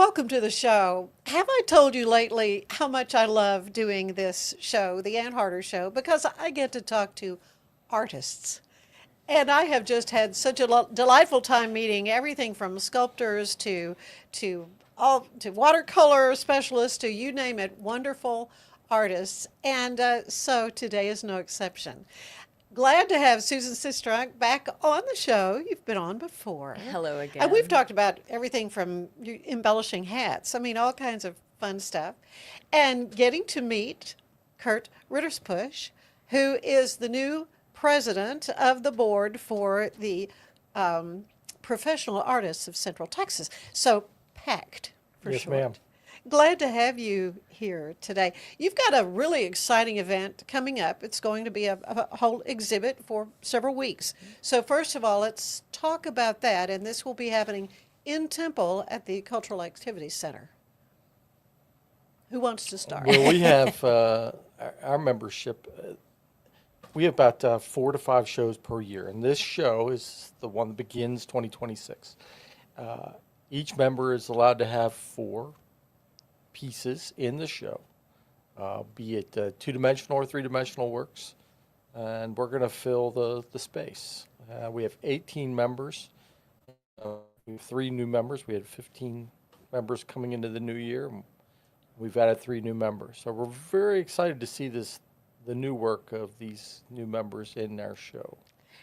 welcome to the show. Have I told you lately how much I love doing this show, the Ann Harder Show, because I get to talk to artists. And I have just had such a delightful time meeting everything from sculptors to watercolor specialists to you name it, wonderful artists. And so today is no exception. Glad to have Susan Sistrunk back on the show. You've been on before. Hello And we've again. talked about everything from embellishing hats. I mean, all kinds of fun stuff. And getting to meet Kurt Ritterpusch, who is the new president of the board for the Professional Artists of Central Texas. So, PAXCT for Yes, short. ma'am. Glad to have you here today. You've got a really exciting event coming up. It's going to be a whole exhibit for several weeks. So first of all, let's talk about that. And this will be happening in Temple at the Cultural Activities Center. Who wants to start? Well, we have our membership. We have about 4 to 5 shows per year, and this show is the one that begins 2026. Each member is allowed to have 4 pieces in the show, be it 2-dimensional or 3-dimensional works, and we're going to fill the space. We have 18 members. We have 3 new members. We had 15 members coming into the new year. We've added 3 new members. So we're very excited to see the new work of these new members in our show.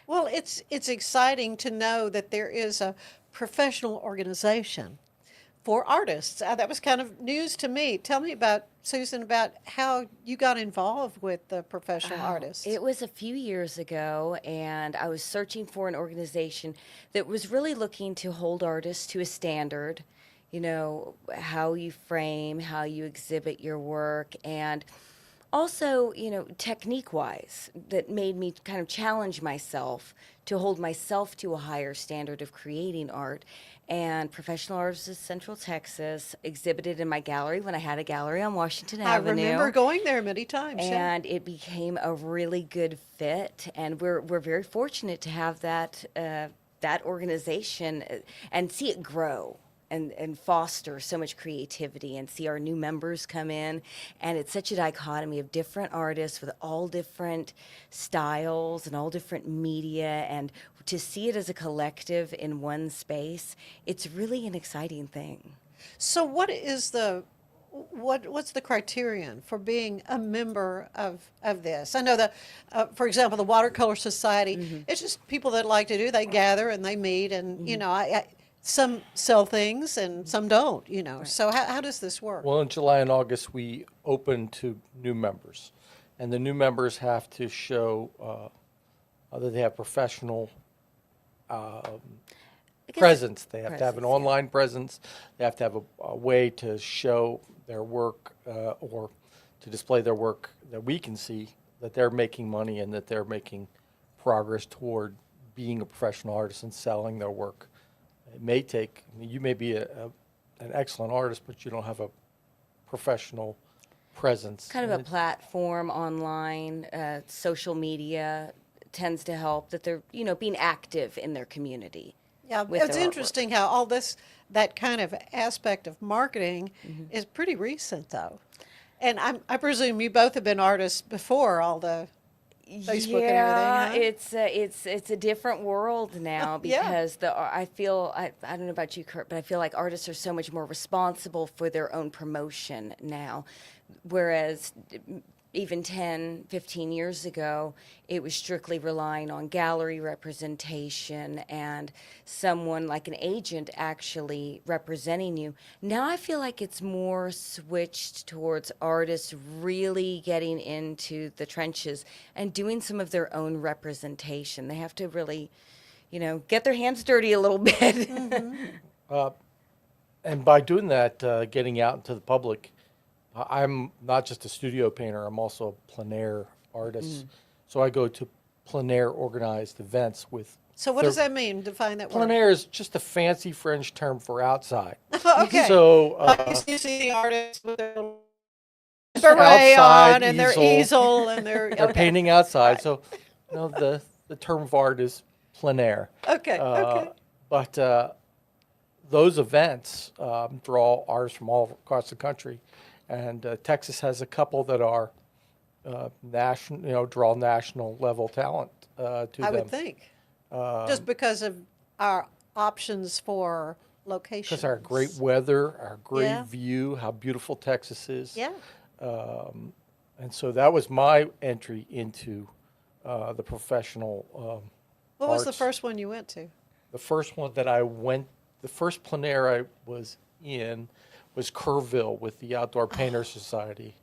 Well, it's exciting to know that there is a professional organization for artists. That was kind of news to me. Tell me about, Susan, about how you got involved with the professional artists. It was a few years ago, and I was searching for an organization that was really looking to hold artists to a standard, you know, how you frame, how you exhibit your work, and also, you know, technique-wise, that made me kind of challenge myself to hold myself to a higher standard of creating art. And Professional Artists of Central Texas exhibited in my gallery when I had a gallery on Washington I Avenue. remember going there many times. Yeah. And it became a really good fit, and we're very fortunate to have that organization and see it grow. And foster so much creativity and see our new members come in. And it's such a dichotomy of different artists with all different styles and all different media. And to see it as a collective in one space, it's really an exciting thing. So what's the criterion for being a member of this? I know that, for example, the Watercolor Society, it's just people that like to do, they gather and they meet and, you know, some sell things and some don't, you know. Right. So how does this work? Well, in July and August, we open to new members. And the new members have to show that they have professional presence. They have to have an online presence. They have to have a way to show their work or to display their work that we can see that they're making money and that they're making progress toward being a professional artist and selling their work. It may take, I mean, you may be an excellent artist, but you don't have a professional presence. Kind of a platform online, social media tends to help that they're, you know, being active in their community. Yeah, it's interesting how all that kind of aspect of marketing is pretty recent, though. And I presume you both have been artists before all the Facebook and everything. Huh? It's a different world now because I don't know about you, Kurt, but I feel like artists are so much more responsible for their own promotion now, whereas even 10, 15 years ago, it was strictly relying on gallery representation and someone like an agent actually representing you. Now I feel like it's more switched towards artists really getting into the trenches and doing some of their own representation. They have to really, you know, get their hands dirty a little bit. And by doing that, getting out into the public, I'm not just a studio painter, I'm also a plein air artist. So I go to plein air organized events with. So what does that mean? Define that word. Plein air is just a fancy French term for outside. Okay. So you see the artists with their little beret on and their easel and they're painting outside. Right. So, you know, the term of art is plein air. Okay. Okay. But the those events draw artists from all across the country, and Texas has a couple that are national, draw national level talent to them. I would think. Just because of our options for locations. Because our great weather, our great Yeah. view, how beautiful Texas is. Yeah. And so that was my entry into the professional What was the arts. first one you went to? The first one that I went, the first plein air I was in was Kerrville with the Outdoor Painter Society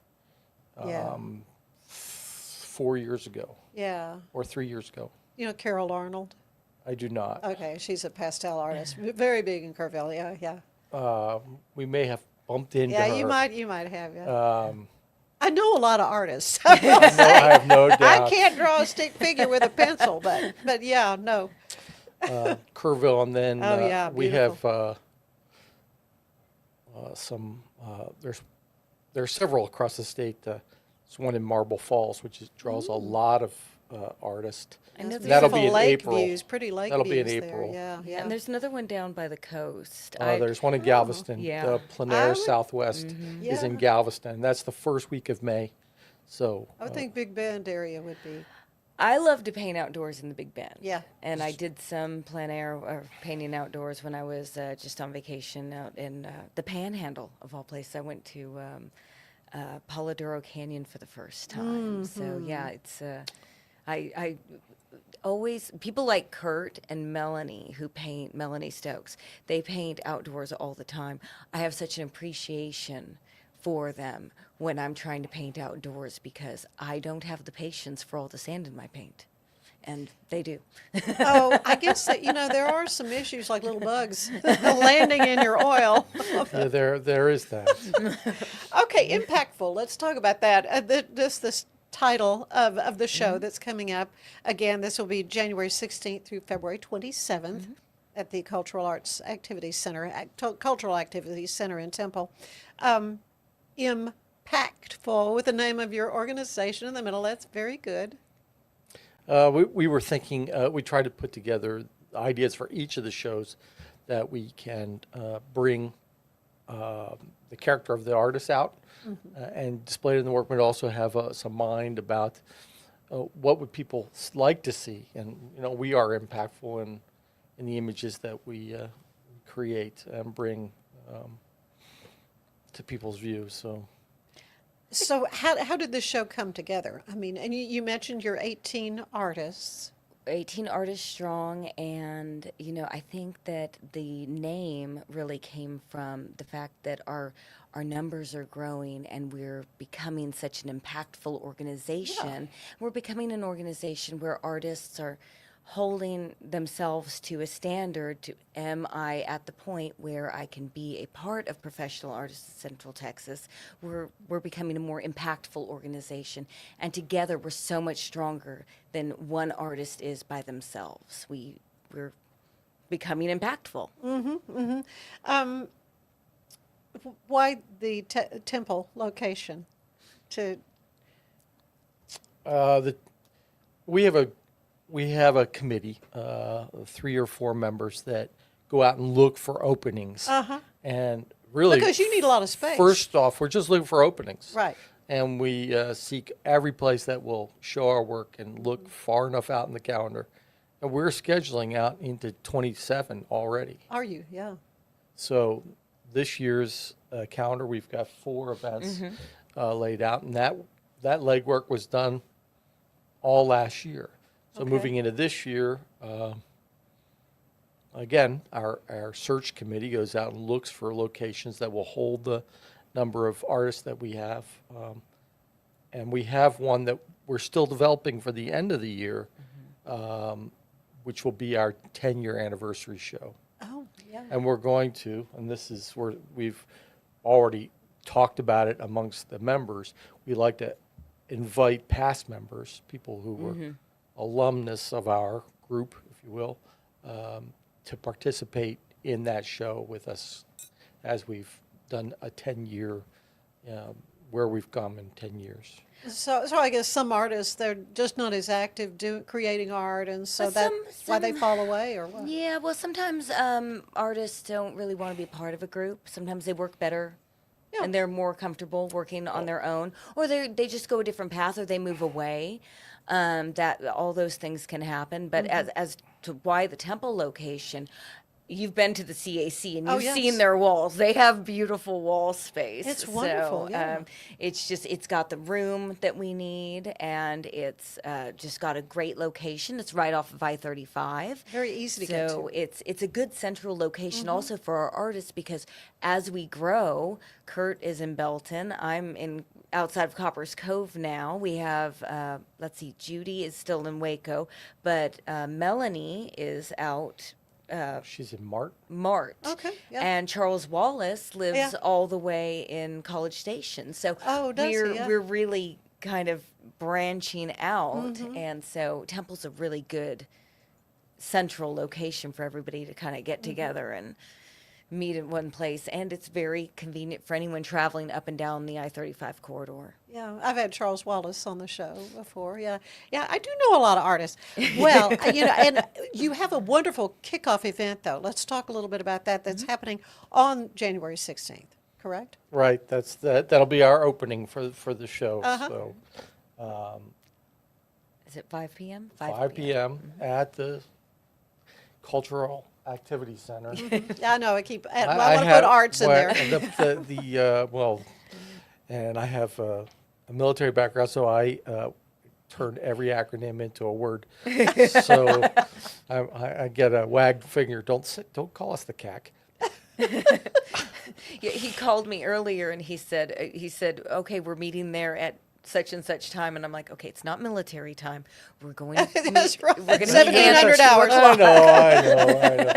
Yeah. 4 years ago Yeah. or 3 years ago. You know Carol Arnold? I do not. Okay, she's a pastel artist. Very big in Kerrville. Yeah, yeah. We may have bumped into Yeah, her. you might have, yeah. I know a lot of artists. I have no doubt. I can't draw a stick figure with a pencil, but yeah, no. Kerrville, and then Oh, yeah, we beautiful. have some. There's several across the state. There's one in Marble Falls, which draws a lot of artists. I know There's there's That'll beautiful be in lake April. views, pretty lake That'll views be in there. April. Yeah, yeah. And there's another one down by the coast. There's one in Galveston. yeah. The Plein I Air would- Southwest is in Yeah. Galveston. That's the first week of May. So I would think Big Bend area would be. I love to paint outdoors in the Big Bend. Yeah. And I did some plein air or painting outdoors when I was just on vacation out in the Panhandle, of all places. I went to Polidoro Canyon for the first time. So, yeah, it's, I always, people like Kurt and Melanie who paint, Melanie Stokes, they paint outdoors all the time. I have such an appreciation for them when I'm trying to paint outdoors because I don't have the patience for all the sand in my paint. And they do. Oh, I guess that, there are some issues like little bugs landing in your oil. yeah, there is that. Okay, impactful. Let's talk about that. This title of the show that's coming up. Again, this will be January 16th through February 27th at the Cultural Arts Activities Center, Cultural Activities Center in Temple. Impactful with the name of your organization in the middle. That's very good. We were thinking, we tried to put together ideas for each of the shows that we can bring the character of the artist out and display it in the work, but also have some mind about what would people like to see. And, we are impactful in the images that we create and bring to people's views. So how did this show come together? I mean, and you mentioned your 18 artists. 18 artists strong, and I think that the name really came from the fact that our numbers are growing and we're becoming such an impactful organization. We're becoming an organization where artists are holding themselves to a standard to, am I at the point where I can be a part of Professional Artists of Central Texas? We're becoming a more impactful organization, and together we're so much stronger than one artist is by themselves. We're becoming impactful. Why the Temple location? We have a committee, 3 or 4 members that go out and look for openings. And really, Because you need a lot of space. First off, we're just looking for openings. Right. And we seek every place that will show our work and look far enough out in the calendar. And we're scheduling out into 27 already. Are you? Yeah. So this year's calendar, we've got 4 events laid out, and that legwork was done all last year. So Okay. moving into this year, again, our search committee goes out and looks for locations that will hold the number of artists that we have. And we have one that we're still developing for the end of the year, which will be our 10-year anniversary show. Oh, yeah. And we're going to, and this is where we've already talked about it amongst the members, we like to invite past members, people who were alumnus of our group, if you will, to participate in that show with us as we've done a 10-year where we've come in 10 years. So I guess some artists, they're just not as active creating art, and so But that's why they fall away, or what? Yeah, well, sometimes artists don't really want to be part of a group. Sometimes they work better Yeah. and they're more comfortable working on their own, or they just go a different path, or they move away. That all those things can happen. But as to why the temple location, you've been to the CAC and Oh, you've yes. seen their walls. They have beautiful wall space. It's wonderful, So, yeah. it's got the room that we need, and it's just got a great location. It's right off of I-35. Very easy to get to. So it's a good central location also for our artists, because as we grow, Kurt is in Belton. I'm in outside of Copper's Cove now. We have, let's see, Judy is still in Waco, but Melanie is out She's in Mart. Mart. Okay, yeah. And Charles Wallace lives Yeah. all the way in College Station. So Oh, does he? Yeah. we're really kind of branching out, Mm-hmm. and so Temple's a really good central location for everybody to kind of get Mm-hmm. together and meet in one place, and it's very convenient for anyone traveling up and down the I-35 corridor. Yeah, I've had Charles Wallace on the show before. Yeah, yeah, I do know a lot of artists. Well, and you have a wonderful kickoff event, though. Let's talk a little bit about that. That's happening on January 16th, correct? Right. That'll be our opening for the show. Uh-huh. So Is it 5 p.m.? 5 p.m. at the Cultural Activity Center. Yeah, I know. I I want to have- put arts in well, there. Well, and I have a military background, so I turned every acronym into a word. So I get a wagged finger. Don't call us the CAC. Yeah, he called me earlier and he said, okay, we're meeting there at such and such time, and I'm like, okay, it's not military time. We're going to That's right. We're going to 1,700 hours. I know.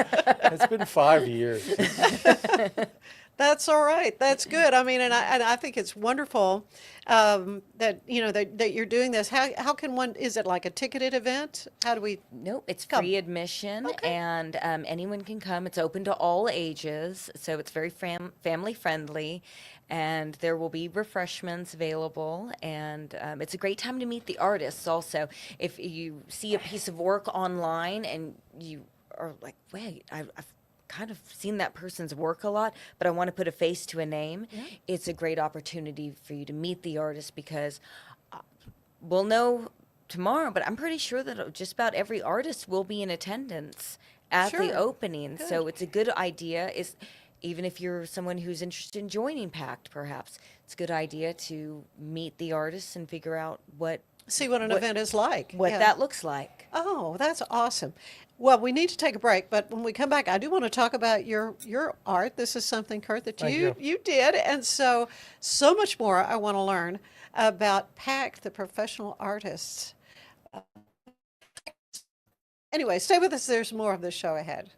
It's been 5 years. That's all right. That's good. I mean, and I think it's wonderful that that you're doing this. How can one? Is it like a ticketed event? How do we? Nope, it's Come. free admission, and anyone can come. It's open to all ages, so it's very family friendly, and there will be refreshments available, and it's a great time to meet the artists also. If you see a piece of work online and you are like, wait, I've kind of seen that person's work a lot, but I want to put a face to a name, it's a great opportunity for you to meet the artist, because we'll know tomorrow, but I'm pretty sure that just about every artist will be in attendance at the Sure. opening. So it's a good idea. Even if you're someone who's interested in joining PAXCT, perhaps, it's a good idea to meet the artists and figure out what See what an event is like. Yeah. that looks like. Oh, that's awesome. Well, we need to take a break, but when we come back, I do want to talk about your art. This is something, Kurt, that Thank you did, and so much more I want to learn about PAXCT, the professional artists. Anyway, stay with us. There's more of the show ahead.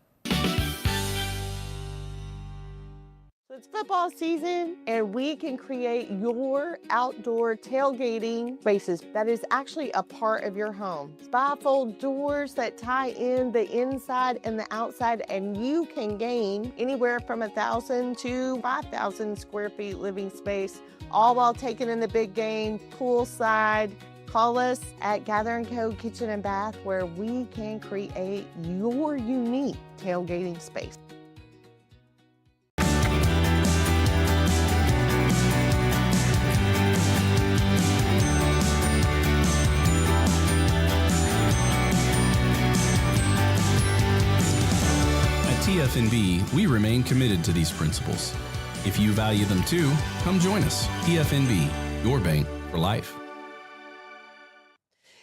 It's football season, and we can create your outdoor tailgating spaces that is actually a part of your home. Bifold doors that tie in the inside and the outside, and you can gain anywhere from 1,000 to 5,000 square feet living space, all while taking in the big game poolside. Call us at Gather & Co. Kitchen and Bath, where we can create your unique tailgating space. At TFNB, we remain committed to these principles. If you value them too, come join us. TFNB, your bank for life.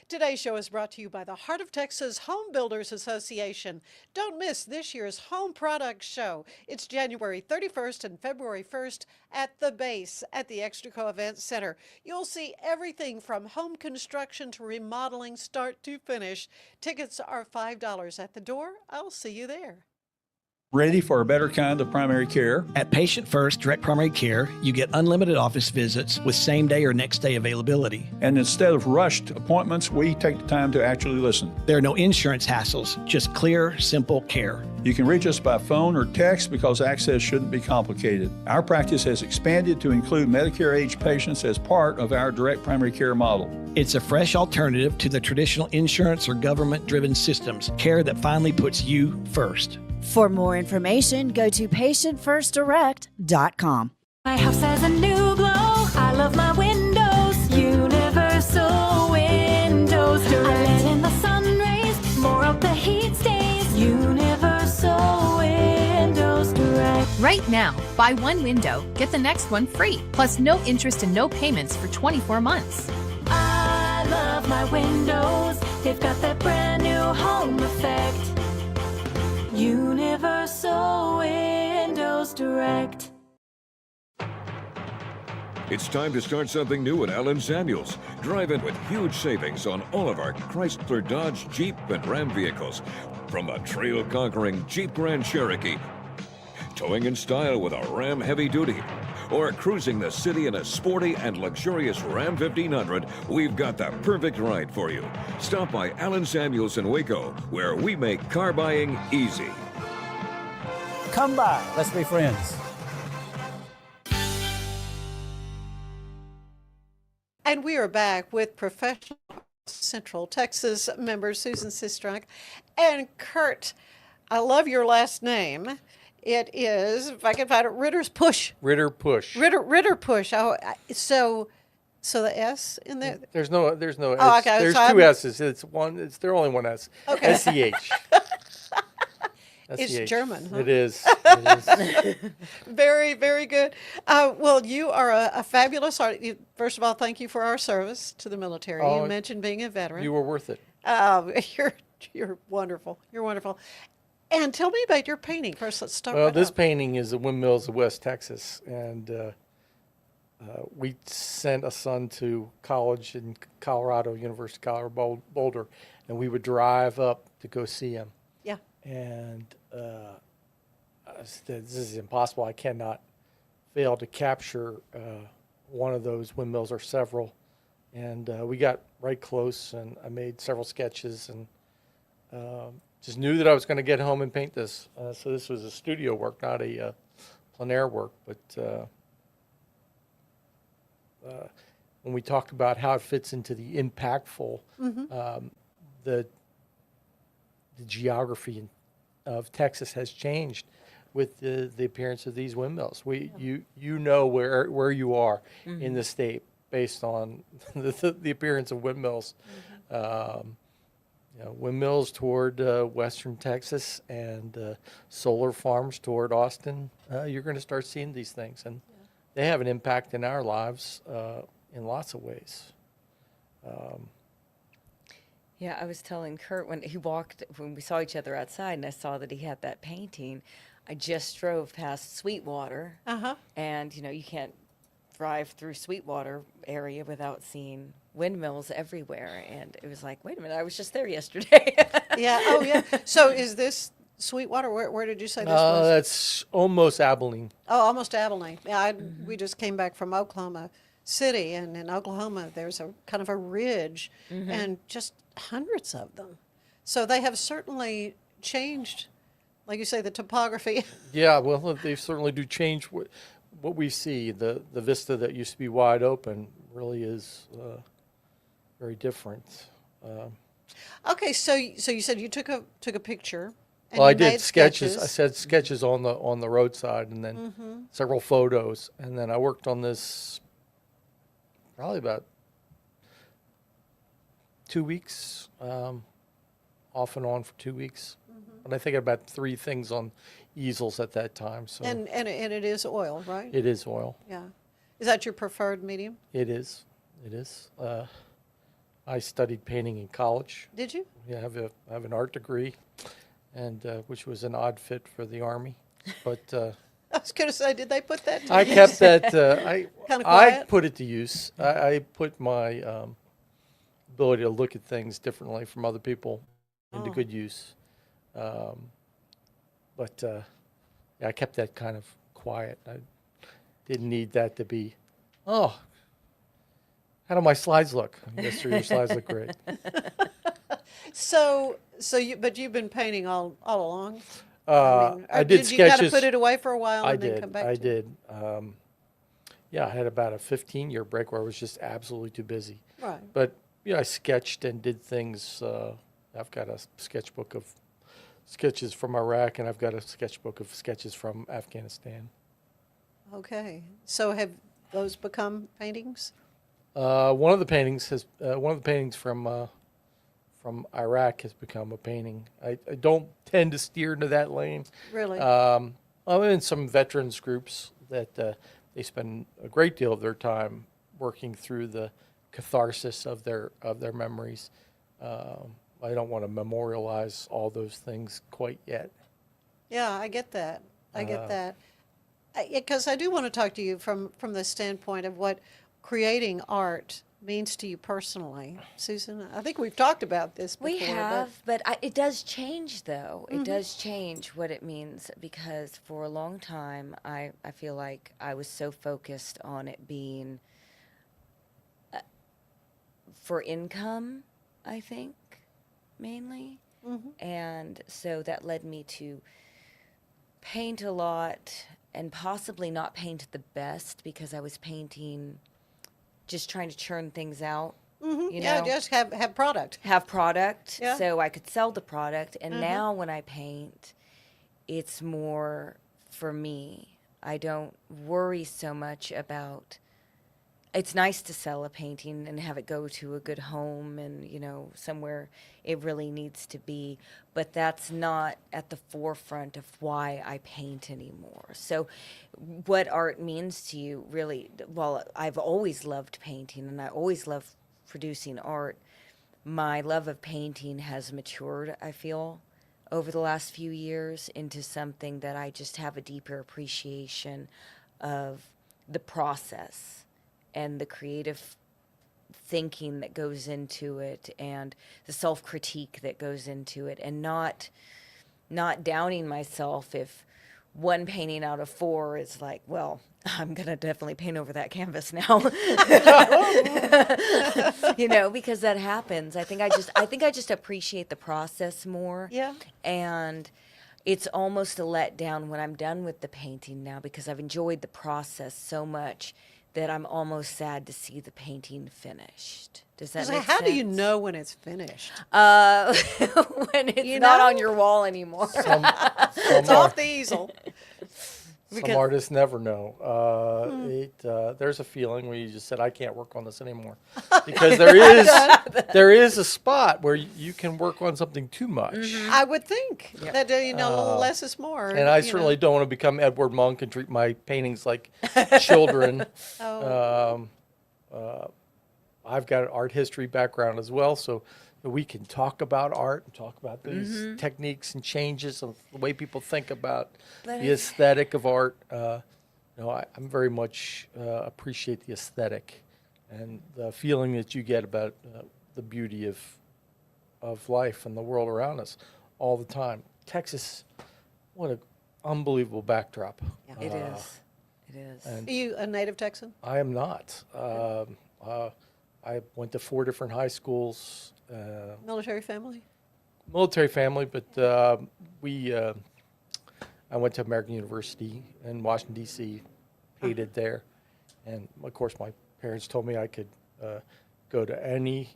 Today's show is brought to you by the Heart of Texas Home Builders Association. Don't miss this year's Home Products Show. It's January 31st and February 1st at the base at the Extraco Event Center. You'll see everything from home construction to remodeling, start to finish. Tickets are $5 at the door. I'll see you there. Ready for a better kind of primary care? At Patient First Direct Primary Care, you get unlimited office visits with same-day or next-day availability. And instead of rushed appointments, we take the time to actually listen. There are no insurance hassles, just clear, simple care. You can reach us by phone or text because access shouldn't be complicated. Our practice has expanded to include Medicare-age patients as part of our direct primary care model. It's a fresh alternative to the traditional insurance or government-driven systems, care that finally puts you first. For more information, go to patientfirstdirect.com. My house has a new glow. I love my windows. Universal Windows Direct. I let in the sun rays. More of the heat stays. Universal Windows Direct. Right now, buy one window, get the next one free, plus no interest and no payments for 24 months. I love my windows. They've got that brand new home effect. Universal Windows Direct. It's time to start something new at Allen Samuels. Drive in with huge savings on all of our Chrysler, Dodge, Jeep, and Ram vehicles. From a trail-conquering Jeep Grand Cherokee, towing in style with a Ram Heavy Duty, or cruising the city in a sporty and luxurious Ram 1500, we've got the perfect ride for you. Stop by Allen Samuels in Waco, where we make car buying easy. Come by, let's be friends. And we are back with professional Central Texas member Susan Sistrunk and Kurt. I love your last name. It is, if I can find it, Ritterpusch. Ritterpusch. Ritterpusch. Oh, so the S in there? There's no. Oh, okay. There's So two S's. It's there only one S. Okay. SCH. It's German, huh? It is. It is. Very, very good. Well, you are a fabulous artist. First of all, thank you for our service to the military. You mentioned being a veteran. You were worth it. You're wonderful. You're wonderful. And tell me about your painting. First, let's start. Well, this painting is the windmills of West Texas, and we sent a son to college in Colorado, University of Colorado Boulder, and we would drive up to go see him. Yeah. And I said, this is impossible. I cannot fail to capture one of those windmills or several. And we got right close, and I made several sketches, and just knew that I was going to get home and paint this. So this was a studio work, not a plein air work. But when we talk about how it fits into the impactful, the geography of Texas has changed with the appearance of these windmills. You know where you are in the state based on the appearance of windmills. Windmills toward western Texas and solar farms toward Austin. You're going to start seeing these things, and they have an impact in our lives in lots of ways. Yeah, I was telling Kurt when we saw each other outside, and I saw that he had that painting. I just drove past Sweetwater, and you can't drive through Sweetwater area without seeing windmills everywhere, and it was like, wait a minute, I was just there yesterday. Yeah. Oh, yeah. So is this Sweetwater? Where did you say this was? That's almost Abilene. Oh, almost Abilene. Yeah, we just came back from Oklahoma City, and in Oklahoma there's a kind of a ridge, and just hundreds of them. So they have certainly changed, like you say, the topography. Yeah, well, they certainly do change what we see. The vista that used to be wide open really is very different. Okay, so you said you took a picture. And Well, I you did made sketches. I said sketches on the roadside, and then several photos, and then I worked on this probably about 2 weeks, off and on for 2 weeks. But I think about 3 things on easels at that time. So And it is oil, right? it is oil. Yeah. Is that your preferred medium? It is. It is. I studied painting in college. Did you? Yeah, I have an art degree, and which was an odd fit for the Army, but I was going to say, did they put that to I use? kept that. Kinda I quiet? put it to use. I put my ability to look at things differently from other people into good use. But Yeah, I kept that kind of quiet. I didn't need that to be, oh, how do my slides look? Yes, sir, your slides look great. But you've been painting all along? I did you kind of sketches. put it away for a while I and then did. come back I to it? did. Yeah, I had about a 15-year break where I was just absolutely too busy. Right. But yeah, I sketched and did things. I've got a sketchbook of sketches from Iraq, and I've got a sketchbook of sketches from Afghanistan. Okay. So have those become paintings? One of the paintings from Iraq has become a painting. I don't tend to steer into that lane. Really? I'm in some veterans groups that they spend a great deal of their time working through the catharsis of their memories. I don't want to memorialize all those things quite yet. Yeah, I get that. I get that. Because I do want to talk to you from the standpoint of what creating art means to you personally. Susan, I think we've talked about this before. We have, but it does change, though. It does change what it means, because for a long time, I feel like I was so focused on it being for income, I think, mainly. And so that led me to paint a lot and possibly not paint the best, because I was painting, just trying to churn things out. You know? Just have product. Have product, Yeah. so I could sell the product. And now when I paint, it's more for me. I don't worry so much about. It's nice to sell a painting and have it go to a good home and, you know, somewhere it really needs to be. But that's not at the forefront of why I paint anymore. So what art means to you, really, well, I've always loved painting and I always loved producing art. My love of painting has matured, I feel, over the last few years into something that I just have a deeper appreciation of the process and the creative thinking that goes into it and the self-critique that goes into it, and not downing myself if one painting out of 4 is like, well, I'm going to definitely paint over that canvas now. You know, because that happens. I think I just appreciate the process more. Yeah. And it's almost a letdown when I'm done with the painting now, because I've enjoyed the process so much that I'm almost sad to see the painting finished. Does that make sense? How do you know when it's finished? When it's not on your wall anymore. It's off the easel. Some artists never know. There's a feeling where you just said, I can't work on this anymore. Because there is a spot where you can work on something too much. I would think that, less is more. And I certainly don't want to become Edward Monk and treat my paintings like children. I've got an art history background as well, so we can talk about art and talk about these techniques and changes of the way people think about the aesthetic of art. I'm very much appreciate the aesthetic and the feeling that you get about the beauty of life and the world around us all the time. Texas, what an unbelievable backdrop. Yeah. It is. It is. Are you a native Texan? I am not. I went to 4 different high schools. Military family? Military family, but I went to American University in Washington, D.C., hated there. And, of course, my parents told me I could go to any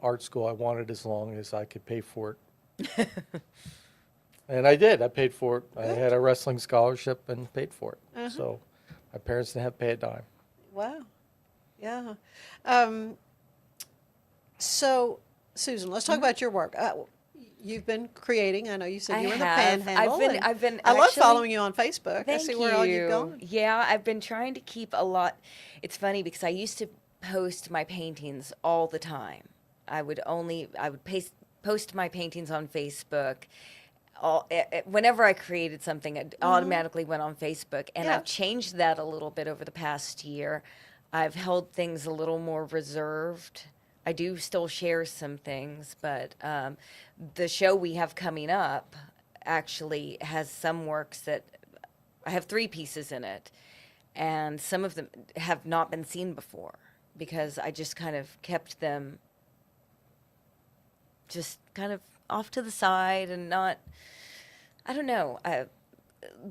art school I wanted as long as I could pay for it. And I did. I paid for it. I had a wrestling scholarship and paid for it. So my parents didn't have to pay a dime. Wow. Yeah. So, Susan, let's talk about your work. You've been creating. I know you said you were in the Panhandle. I love following you on Facebook. I see where all you've gone. Yeah, I've been trying to keep a lot. It's funny because I used to post my paintings all the time. I would post my paintings on Facebook. Whenever I created something, it automatically went on Facebook. And I've changed that a little bit over the past year. I've held things a little more reserved. I do still share some things, but the show we have coming up actually has some works that I have 3 pieces in it, and some of them have not been seen before because I just kind of kept them just kind of off to the side and not, I don't know.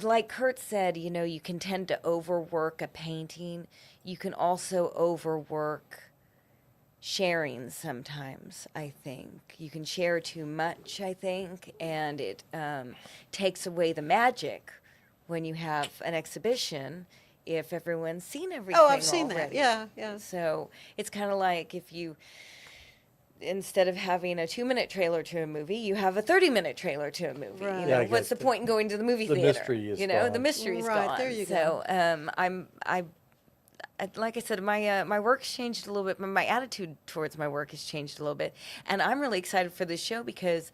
Like Kurt said, you know, you can tend to overwork a painting. You can also overwork sharing sometimes, I think. You can share too much, I think, and it takes away the magic when you have an exhibition if everyone's seen everything Oh, I've seen that. already. Yeah, yeah. So it's kind of like if you, instead of having a 2-minute trailer to a movie, you have a 30-minute trailer to a movie. Right. You Yeah, know, I what's guess the point in going to the movie the theater? mystery is you know, the gone. mystery's Right, gone. there you so like I said, my work's changed a little bit. My attitude towards my work has changed a little bit, and I'm really excited for this show because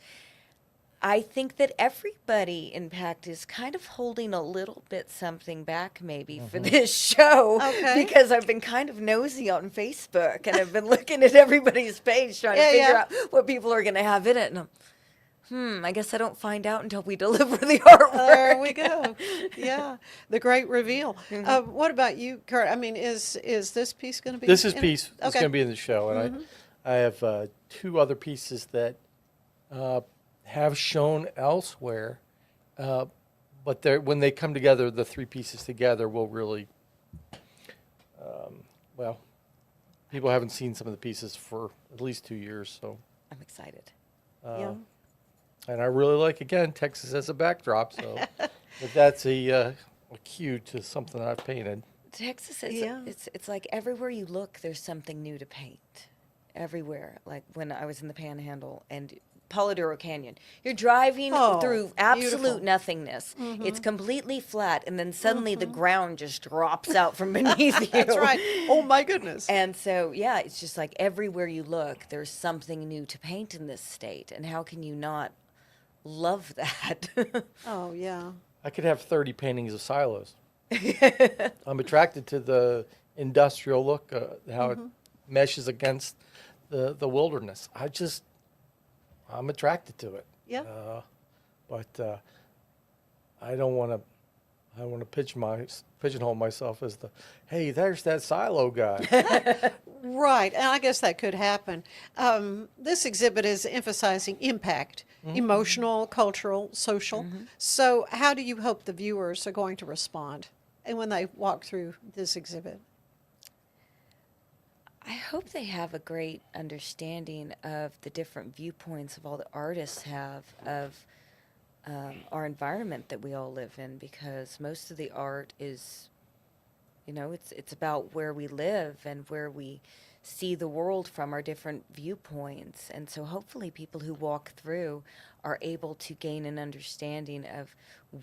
I think that everybody in PAXCT is kind of holding a little bit something back maybe for this show. Okay. Because I've been kind of nosy on Facebook and I've been looking at everybody's page trying to figure out what people are going to have in it. And I guess I don't find out until we deliver the artwork. There we go. Yeah, the great reveal. What about you, Kurt? I mean, is this piece going to be? This is in it? piece is Okay. going to be in the show, and I have 2 other pieces that have shown elsewhere, but when they come together, the 3 pieces together will really, well, people haven't seen some of the pieces for at least 2 years, so. I'm excited. Yeah. And I really like, again, Texas as a backdrop, so if that's a cue to something I've painted. Texas, it's like everywhere you look, there's something new to paint. Everywhere. Like when I was in the Panhandle and Polidoro Canyon. You're driving through absolute beautiful. nothingness. It's completely flat, and then suddenly the ground just drops out from beneath you. That's right. Oh, my goodness. And so, yeah, it's just like everywhere you look, there's something new to paint in this state. And how can you not love that? Oh, yeah. I could have 30 paintings of silos. I'm attracted to the industrial look, how it meshes against the wilderness. I'm attracted to it. Yeah. But I don't want to. I want to pigeonhole myself as hey, there's that silo guy. Right, and I guess that could happen. This exhibit is emphasizing impact, emotional, cultural, social. So how do you hope the viewers are going to respond and when they walk through this exhibit? I hope they have a great understanding of the different viewpoints of all the artists have of our environment that we all live in, because most of the art is, you know, it's about where we live and where we see the world from our different viewpoints. And so hopefully people who walk through are able to gain an understanding of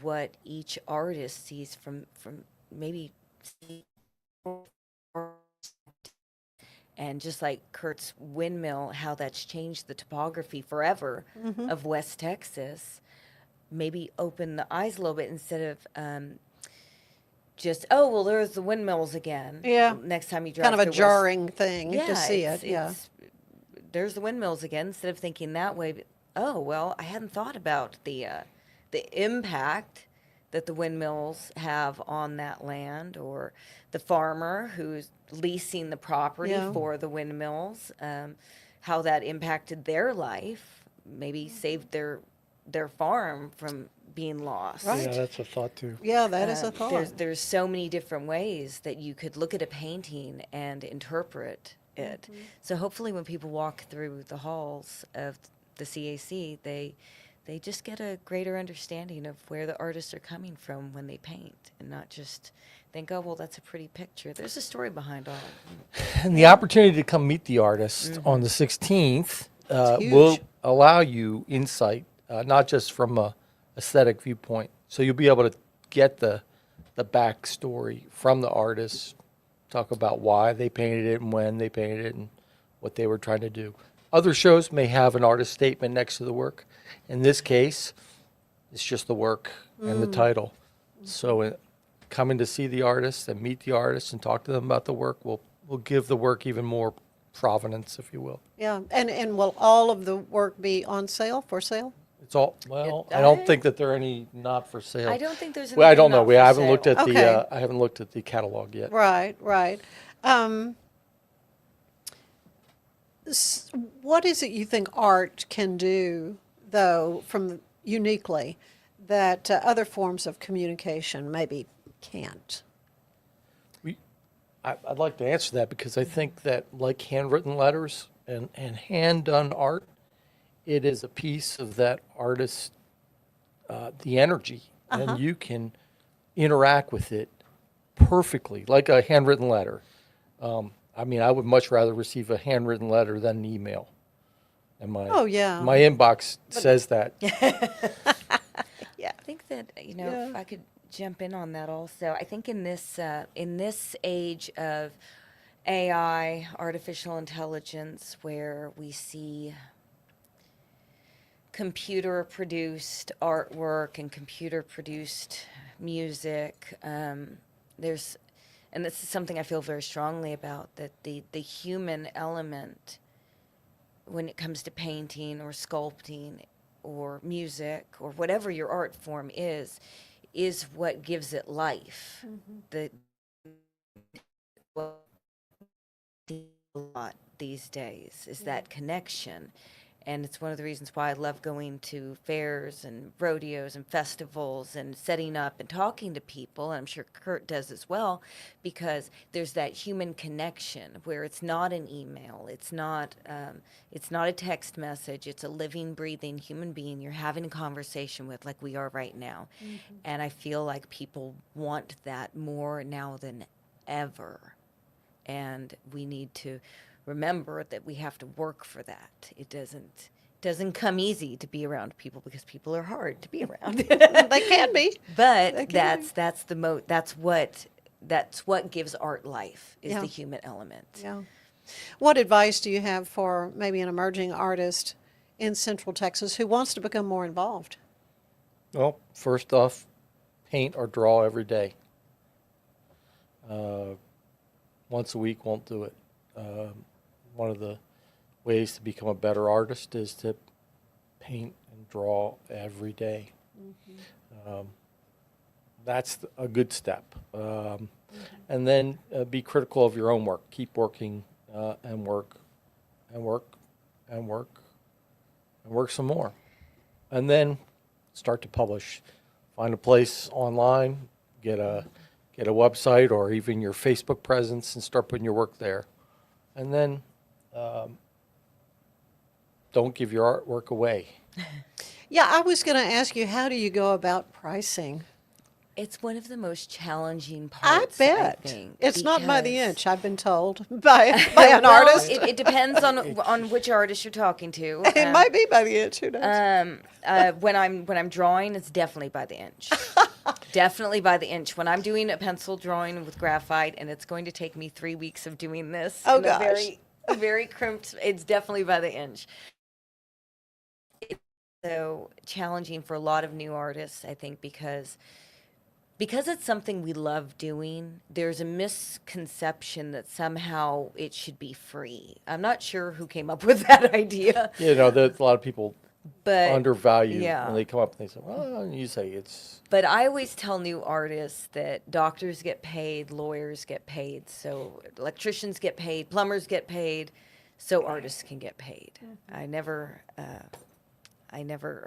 what each artist sees from maybe. And just like Kurt's windmill, how that's changed the topography forever of West Texas, maybe open the eyes a little bit instead of just, oh, well, there's the windmills again. Yeah. Next time you drive Kind of a through West- jarring thing to see it. there's the windmills again, instead of thinking that way. But, oh, well, I hadn't thought about the impact that the windmills have on that land, or the farmer who's leasing the property for the windmills, how that impacted their life, maybe saved their farm from being lost. Right. Yeah, that's a thought too. Yeah, that is a thought. There's so many different ways that you could look at a painting and interpret it. So hopefully when people walk through the halls of the CAC, they just get a greater understanding of where the artists are coming from when they paint, and not just think, oh, well, that's a pretty picture. There's a story behind all of them. And the opportunity to come meet the artist on the 16th will allow you insight, not just from a aesthetic viewpoint. So you'll be able to get the backstory from the artist, talk about why they painted it and when they painted it and what they were trying to do. Other shows may have an artist statement next to the work. In this case, it's just the work and the title. So coming to see the artist and meet the artist and talk to them about the work will give the work even more provenance, if you will. Yeah, and will all of the work be on sale, for sale? It's all, well, I don't think that there are any not for sale. I don't think there's Well, I anything don't know. not We for haven't sale. looked at Okay. I haven't looked at the catalog yet. Right, right. What is it you think art can do, though, from uniquely, that other forms of communication maybe can't? I'd like to answer that because I think that, like handwritten letters and hand-done art, it is a piece of that artist, the energy, and you can interact with it perfectly, like a handwritten letter. I mean, I would much rather receive a handwritten letter than an email. And my my inbox says that. I think that, if I could jump in on that also, I think in this age of AI, artificial intelligence, where we see computer-produced artwork and computer-produced music, and this is something I feel very strongly about, that the human element, when it comes to painting or sculpting or music or whatever your art form is what gives it life. The lot these days is that connection. And it's one of the reasons why I love going to fairs and rodeos and festivals and setting up and talking to people. And I'm sure Kurt does as well, because there's that human connection where it's not an email, it's not a text message, it's a living, breathing human being you're having a conversation with, like we are right now. And I feel like people want that more now than ever. And we need to remember that we have to work for that. It doesn't come easy to be around people, because people are hard to be around. They can be. But that's what gives art life, is the human element. Yeah. What advice do you have for maybe an emerging artist in Central Texas who wants to become more involved? Well, first off, paint or draw every day. Once a week won't do it. One of the ways to become a better artist is to paint and draw every day. That's a good step. And then be critical of your own work. Keep working and work and work and work and work some more. And then start to publish. Find a place online, get a website or even your Facebook presence, and start putting your work there. And then don't give your artwork away. Yeah, I was going to ask you, how do you go about pricing? It's one of the most challenging parts, I bet. I think, it's not by the because- inch, I've been told, by an artist. It depends on which artist you're talking to. It might be by the inch, who knows? When I'm drawing, it's definitely by the inch. Definitely by the inch. When I'm doing a pencil drawing with graphite, and it's going to take me 3 weeks of doing this, Oh, in gosh. a very crimped, it's definitely by the inch. It's so challenging for a lot of new artists, I think, because it's something we love doing. There's a misconception that somehow it should be free. I'm not sure who came up with that idea. There's a lot of people But undervalue yeah. when they come up and they say, well, and you say it's... But I always tell new artists that doctors get paid, lawyers get paid, so electricians get paid, plumbers get paid, so artists can get paid. I never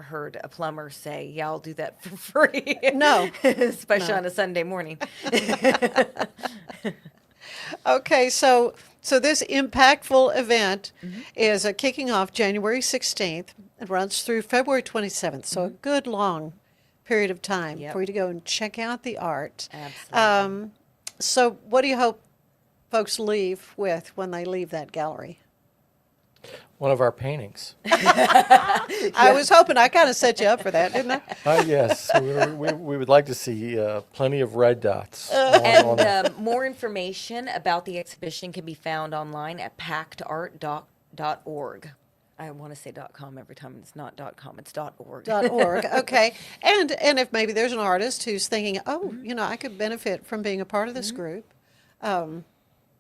heard a plumber say, yeah, I'll do that for free. No. Especially on a Sunday morning. Okay, so this impactful event is kicking off January 16th. It runs through February 27th, so a good long period of time for you to go and check out the art. Absolutely. So what do you hope folks leave with when they leave that gallery? One of our paintings. I was hoping I kind of set you up for that, didn't I? Yes, we would like to see plenty of red dots. And more information about the exhibition can be found online at PAXCT.org. I want to say .com every time. It's not .com, it's .org. .org, okay. And if maybe there's an artist who's thinking, oh, I could benefit from being a part of this group,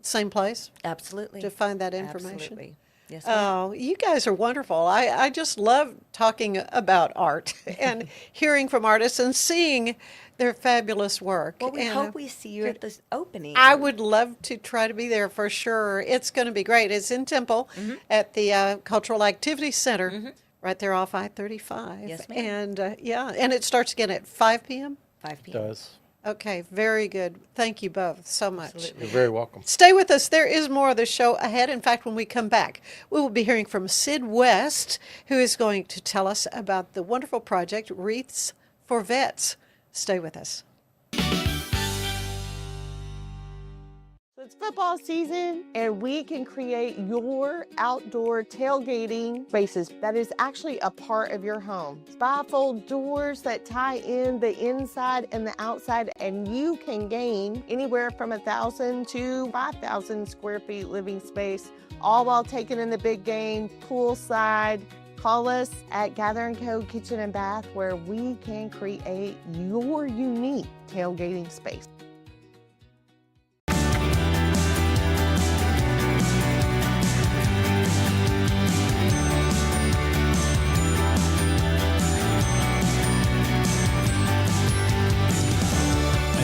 same place? Absolutely. To find that information? Absolutely. Yes, ma'am. Oh, you guys are wonderful. I just love talking about art and hearing from artists and seeing their fabulous work. Well, we And, hope we see you at the opening. I would love to try to be there for sure. It's going to be great. It's in Temple at the Cultural Activity Center, right there off I-35. Yes, ma'am. And yeah, and it starts again at 5 p.m. 5 p.m. Does. Okay, very good. Thank you both so much. Absolutely. You're very welcome. Stay with us. There is more of the show ahead. In fact, when we come back, we will be hearing from Sid West, who is going to tell us about the wonderful project Wreaths for Vets. Stay with us. It's football season, and we can create your outdoor tailgating spaces that is actually a part of your home. Bifold doors that tie in the inside and the outside, and you can gain anywhere from 1,000 to 5,000 square feet living space, all while taking in the big game, poolside. Call us at Gather & Co. Kitchen and Bath, where we can create your unique tailgating space.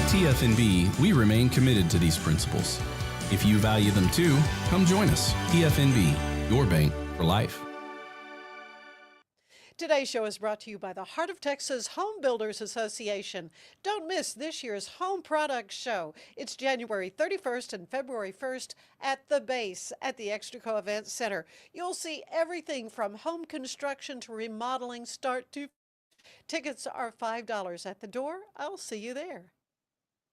TFNB, we remain committed to these principles. If you value them too, come join us. TFNB, your bank for life. Today's show is brought to you by the Heart of Texas Home Builders Association. Don't miss this year's Home Products Show. It's January 31st and February 1st at the base at the Extraco Event Center. You'll see everything from home construction to remodeling start to. Tickets are $5 at the door. I'll see you there.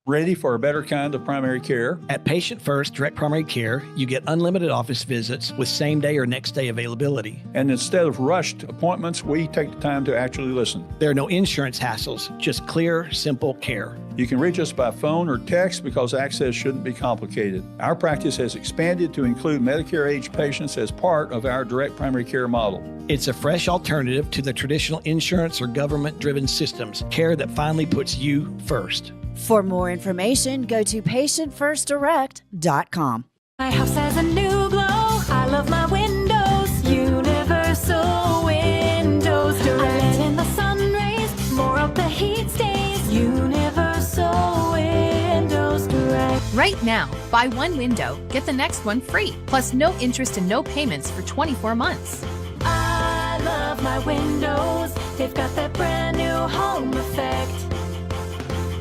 Ready for a better kind of primary care? At Patient First Direct Primary Care, you get unlimited office visits with same-day or next-day availability. And instead of rushed appointments, we take the time to actually listen. There are no insurance hassles, just clear, simple care. You can reach us by phone or text because access shouldn't be complicated. Our practice has expanded to include Medicare-age patients as part of our direct primary care model. It's a fresh alternative to the traditional insurance or government-driven systems, care that finally puts you first. For more information, go to patientfirstdirect.com. My house has a new glow. I love my windows. Universal windows. Direct. I let in the sun rays. More of the heat stays. Universal windows. Direct. Right now, buy one window, get the next one free, plus no interest and no payments for 24 months. I love my windows. They've got that brand new home effect.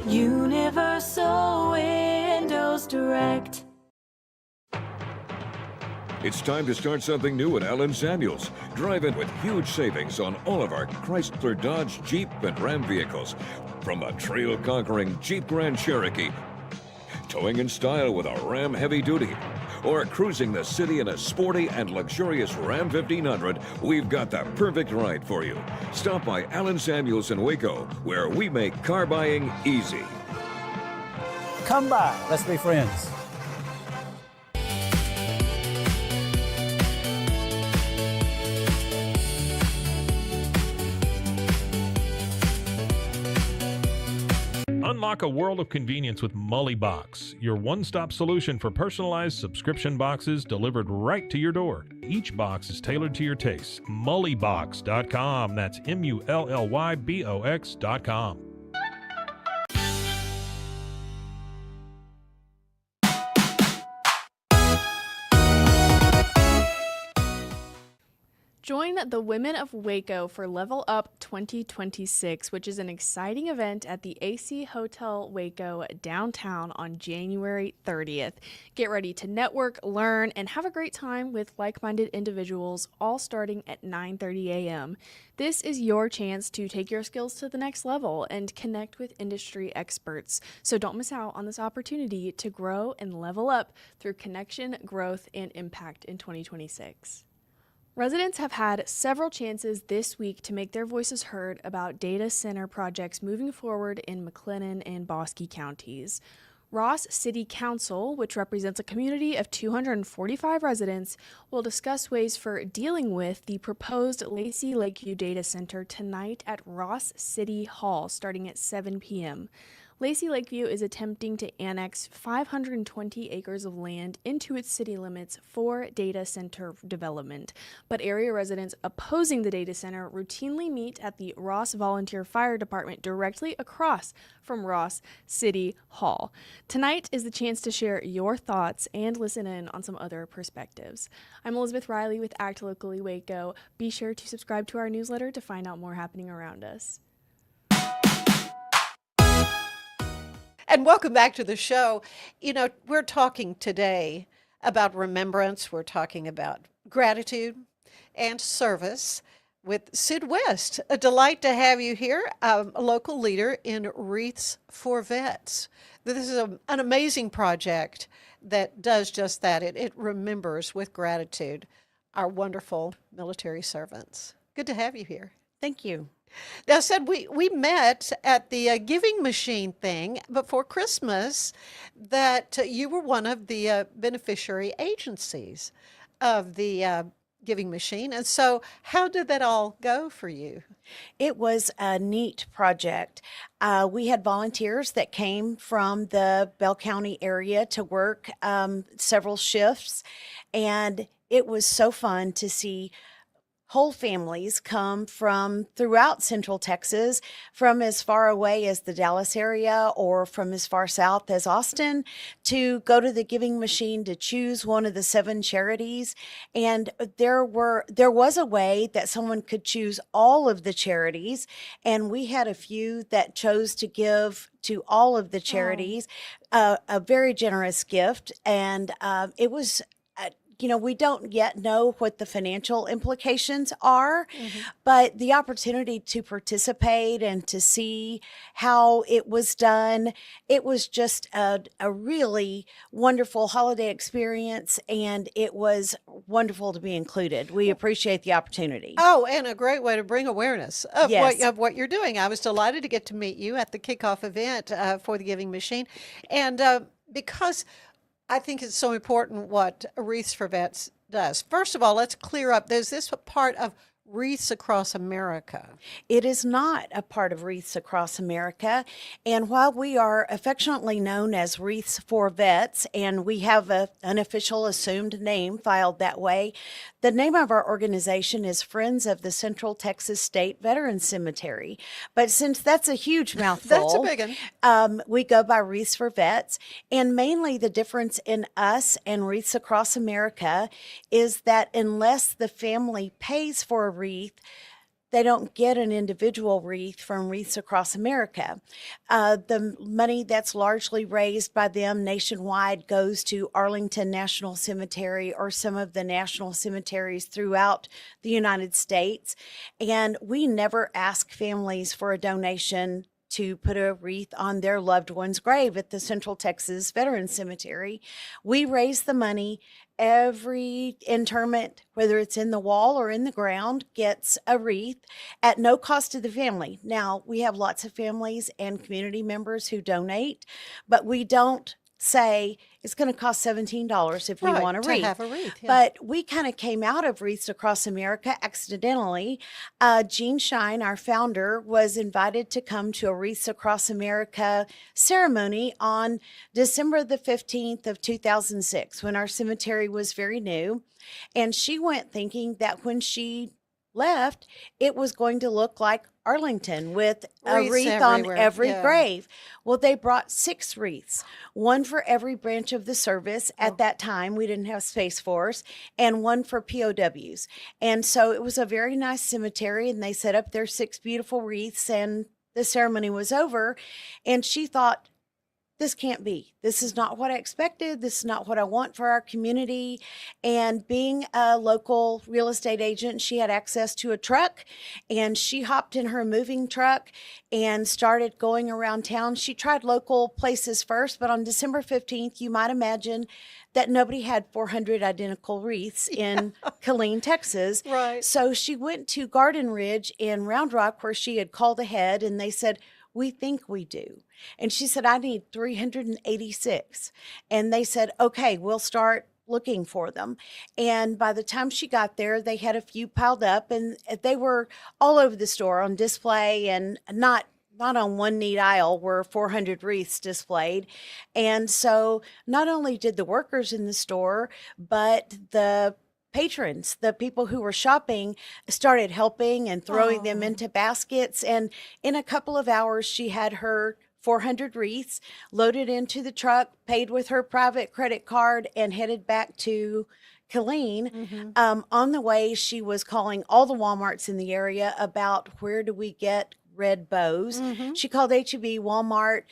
Universal Windows Direct. It's time to start something new at Allen Samuels. Drive in with huge savings on all of our Chrysler, Dodge, Jeep, and Ram vehicles. From a trail-conquering Jeep Grand Cherokee, towing in style with a Ram Heavy Duty, or cruising the city in a sporty and luxurious Ram 1500, we've got the perfect ride for you. Stop by Allen Samuels in Waco, where we make car buying easy. Come by, let's be friends. Unlock a world of convenience with Mully Box, your one-stop solution for personalized subscription boxes delivered right to your door. Each box is tailored to your taste. Mullybox.com. That's MULLYBOX.com. Join the Women of Waco for Level Up 2026, which is an exciting event at the AC Hotel Waco downtown on January 30th. Get ready to network, learn, and have a great time with like-minded individuals, all starting at 9:30 a.m. This is your chance to take your skills to the next level and connect with industry experts. So don't miss out on this opportunity to grow and level up through connection, growth, and impact in 2026. Residents have had several chances this week to make their voices heard about data center projects moving forward in McLennan and Bosque counties. Ross City Council, which represents a community of 245 residents, will discuss ways for dealing with the proposed Lacey Lakeview Data Center tonight at Ross City Hall starting at 7 p.m. Lacey Lakeview is attempting to annex 520 acres of land into its city limits for data center development. But area residents opposing the data center routinely meet at the Ross Volunteer Fire Department directly across from Ross City Hall. Tonight is the chance to share your thoughts and listen in on some other perspectives. I'm Elizabeth Riley with Act Locally Waco. Be sure to subscribe to our newsletter to find out more happening around us. And welcome back to the show. You know, we're talking today about remembrance. We're talking about gratitude and service with Sid West. A delight to have you here, a local leader in Wreaths for Vets. This is an amazing project that does just that. It remembers with gratitude our wonderful military servants. Good to have you here. Thank you. Now, Sid, we met at the Giving Machine thing before Christmas, that you were one of the beneficiary agencies of the Giving Machine. And so how did that all go for you? It was a neat project. We had volunteers that came from the Bell County area to work several shifts, and it was so fun to see whole families come from throughout Central Texas, from as far away as the Dallas area or from as far south as Austin, to go to the Giving Machine to choose one of the 7 charities. And there was a way that someone could choose all of the charities, and we had a few that chose to give to all of the charities, a very generous gift. And it was we don't yet know what the financial implications are, but the opportunity to participate and to see how it was done, it was just a really wonderful holiday experience, and it was wonderful to be included. We appreciate the opportunity. Oh, and a great way to bring awareness of, Yes. what you're doing. I was delighted to get to meet you at the kickoff event for the Giving Machine. And because I think it's so important what Wreaths for Vets does. First of all, let's clear up. There's this part of Wreaths Across America. It is not a part of Wreaths Across America. And while we are affectionately known as Wreaths for Vets, and we have an official assumed name filed that way, the name of our organization is Friends of the Central Texas State Veterans Cemetery. But since that's a huge mouthful, That's a big one. we go by Wreaths for Vets. And mainly the difference in us and Wreaths Across America is that unless the family pays for a wreath, they don't get an individual wreath from Wreaths Across America. The money that's largely raised by them nationwide goes to Arlington National Cemetery or some of the national cemeteries throughout the United States. And we never ask families for a donation to put a wreath on their loved one's grave at the Central Texas Veterans Cemetery. We raise the money. Every interment, whether it's in the wall or in the ground, gets a wreath at no cost to the family. Now, we have lots of families and community members who donate, but we don't say it's going to cost $17 if you want a to wreath. have a wreath, yeah. But we kind of came out of Wreaths Across America accidentally. Jean Shine, our founder, was invited to come to a Wreaths Across America ceremony on December the 15th of 2006, when our cemetery was very new. And she went thinking that when she left, it was going to look like Arlington with a Wreaths wreath everywhere, on every yeah. grave. Well, they brought 6 wreaths, one for every branch of the service. At that time, we didn't have Space Force, and one for POWs. And so it was a very nice cemetery, and they set up their 6 beautiful wreaths, and the ceremony was over. And she thought, this can't be. This is not what I expected. This is not what I want for our community. And being a local real estate agent, she had access to a truck, and she hopped in her moving truck and started going around town. She tried local places first, but on December 15th, you might imagine that nobody had 400 identical wreaths in Killeen, Texas. Right. So she went to Garden Ridge in Round Rock, where she had called ahead, and they said, we think we do. And she said, I need 386. And they said, okay, we'll start looking for them. And by the time she got there, they had a few piled up, and they were all over the store on display, and not not on one neat aisle were 400 wreaths displayed. And so not only did the workers in the store, but the patrons, the people who were shopping, started helping and throwing them into baskets. And in a couple of hours, she had her 400 wreaths loaded into the truck, paid with her private credit card, and headed back to Killeen. On the way, she was calling all the Walmarts in the area about where do we get red bows. She called H-E-B, Walmart,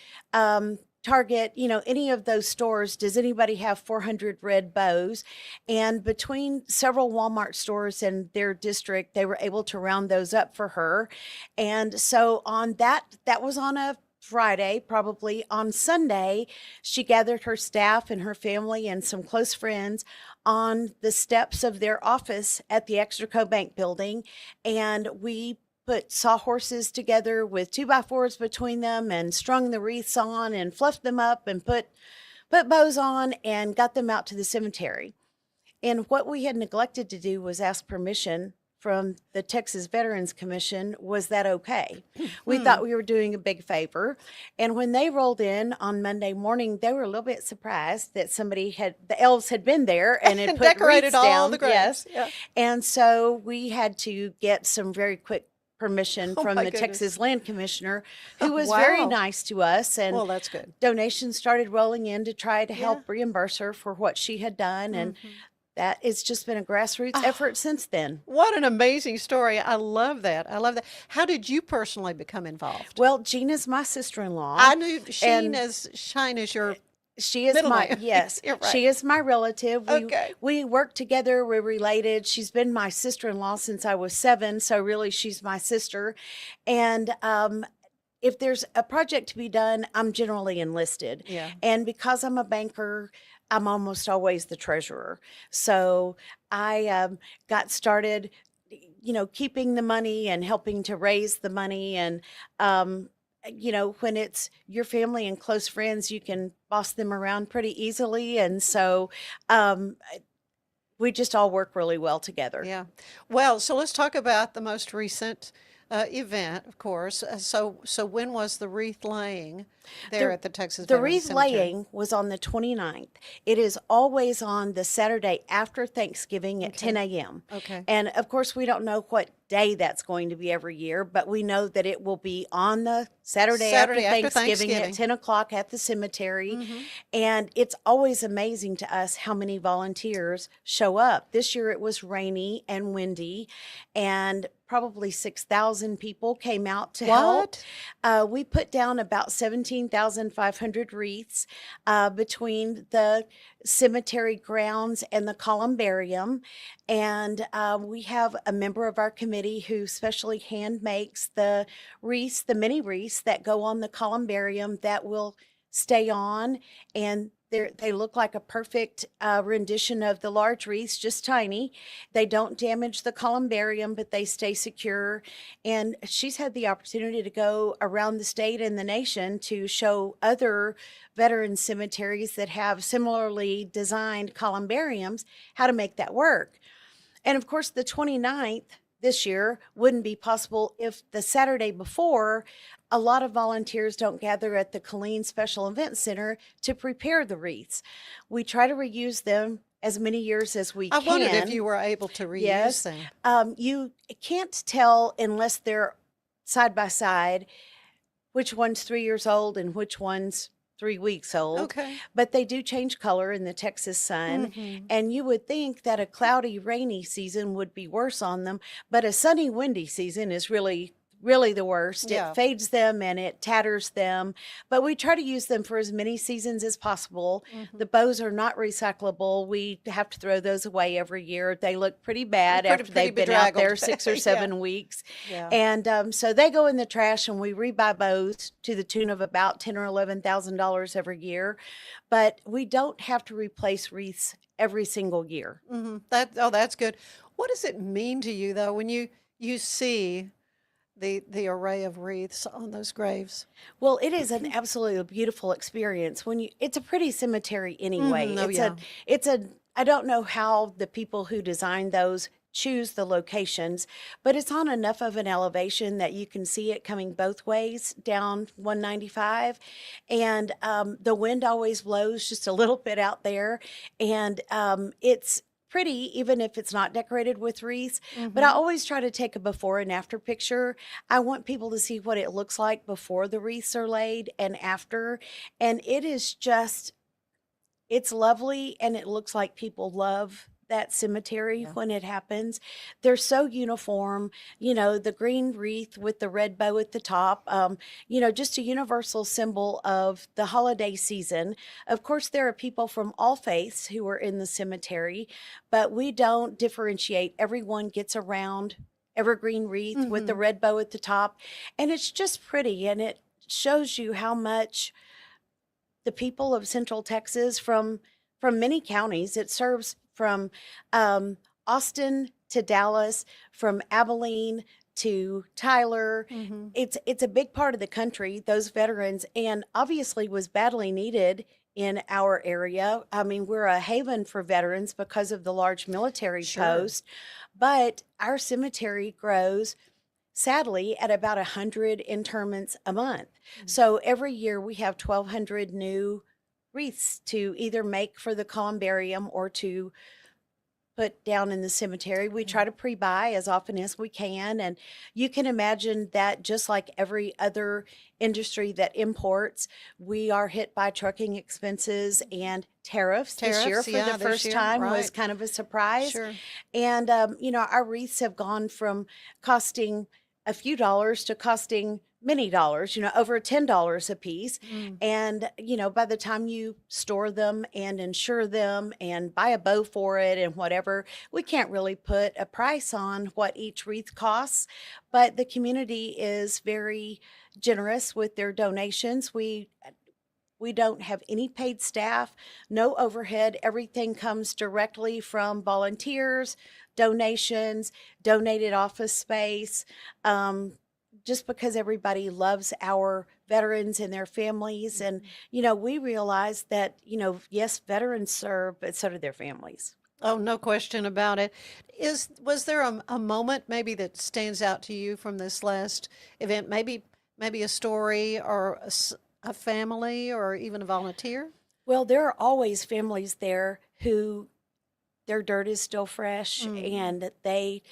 Target, any of those stores. Does anybody have 400 red bows? And between several Walmart stores in their district, they were able to round those up for her. And so on that was on a Friday, probably on Sunday, she gathered her staff and her family and some close friends on the steps of their office at the Extraco Bank building. And we put sawhorses together with 2x4s between them and strung the wreaths on and fluffed them up and put bows on and got them out to the cemetery. And what we had neglected to do was ask permission from the Texas Veterans Commission. Was that okay? We thought we were doing a big favor. And when they rolled in on Monday morning, they were a little bit surprised that the elves had been there and had put decorated wreaths all down. the graves. Yes. Yeah. And so we had to get some very quick permission from my the goodness. Texas Land Commissioner, who was Wow. very nice to us. And Well, that's good. donations started rolling in to try to help reimburse her for what she had done. And that it's just been a grassroots effort since then. What an amazing story. I love that. I love that. How did you personally become involved? Well, Gina's my sister-in-law. I knew Shine is your She is middle my name. yes. You're right. She is my relative. Okay. We work together. We're related. She's been my sister-in-law since I was 7, so really she's my sister. And if there's a project to be done, I'm generally enlisted. Yeah. And because I'm a banker, I'm almost always the treasurer. So I got started, keeping the money and helping to raise the money. And when it's your family and close friends, you can boss them around pretty easily. And so we just all work really well together. Yeah. Well, so let's talk about the most recent event, of course. So when was the wreath laying there at the Texas The Veterans wreath Cemetery? laying was on the 29th. It is always on the Saturday after Thanksgiving at 10 a.m. Okay. And of course, we don't know what day that's going to be every year, but we know that it will be on the Saturday after Thanksgiving at 10 o'clock at the cemetery. And it's always amazing to us how many volunteers show up. This year it was rainy and windy, and probably 6,000 people came out to help. We put down about 17,500 wreaths between the cemetery grounds and the columbarium. And we have a member of our committee who specially hand makes the wreaths, the mini wreaths that go on the columbarium that will stay on. And they look like a perfect rendition of the large wreaths, just tiny. They don't damage the columbarium, but they stay secure. And she's had the opportunity to go around the state and the nation to show other veteran cemeteries that have similarly designed columbariums how to make that work. And of course, the 29th this year wouldn't be possible if the Saturday before, a lot of volunteers don't gather at the Killeen Special Events Center to prepare the wreaths. We try to reuse them as many years as we can. I wondered if you were able to reuse them. You can't tell unless they're side by side which one's 3 years old and which one's 3 weeks old. Okay. But they do change color in the Texas sun. And you would think that a cloudy, rainy season would be worse on them, but a sunny, windy season is really the worst. Yeah. It fades them and it tatters them, but we try to use them for as many seasons as possible. The bows are not recyclable. We have to throw those away every year. They look pretty bad after they've been out there 6 or 7 weeks. Yeah. And so they go in the trash, and we rebuy bows to the tune of about $10,000 or $11,000 every year. But we don't have to replace wreaths every single year. That's good. What does it mean to you, though, when you see the array of wreaths on those graves? Well, it is an absolutely beautiful experience. It's a pretty cemetery anyway. I don't know how the people who designed those choose the locations, but it's on enough of an elevation that you can see it coming both ways down 195. And the wind always blows just a little bit out there. And it's pretty, even if it's not decorated with wreaths. But I always try to take a before and after picture. I want people to see what it looks like before the wreaths are laid and after. And it is just, it's lovely, and it looks like people love that cemetery when it happens. They're so uniform, you know, the green wreath with the red bow at the top, you know, just a universal symbol of the holiday season. Of course, there are people from all faiths who are in the cemetery, but we don't differentiate. Everyone gets a round evergreen wreath with the red bow at the top, and it's just pretty, and it shows you how much the people of Central Texas from many counties, it serves from Austin to Dallas, from Abilene to Tyler. It's a big part of the country, those veterans, and obviously was badly needed in our area. I mean, we're a haven for veterans because of the large military post, but our cemetery grows sadly at about 100 interments a month. So every year we have 1,200 new wreaths to either make for the columbarium or to put down in the cemetery. We try to pre-buy as often as we can, and you can imagine that just like every other industry that imports, we are hit by trucking expenses and tariffs. This year for the first time was kind of a surprise. And you know, our wreaths have gone from costing a few dollars to costing many dollars, you know, over $10 a piece. And, you know, by the time you store them and insure them and buy a bow for it and whatever, we can't really put a price on what each wreath costs. But the community is very generous with their donations. We don't have any paid staff, no overhead. Everything comes directly from volunteers, donations, donated office space, just because everybody loves our veterans and their families. And, you know, we realize that, you know, yes, veterans serve, but so do their families. Oh, no question about it. Was there a moment maybe that stands out to you from this last event? Maybe a story or a family or even a volunteer? Well, there are always families there who their dirt is still fresh and they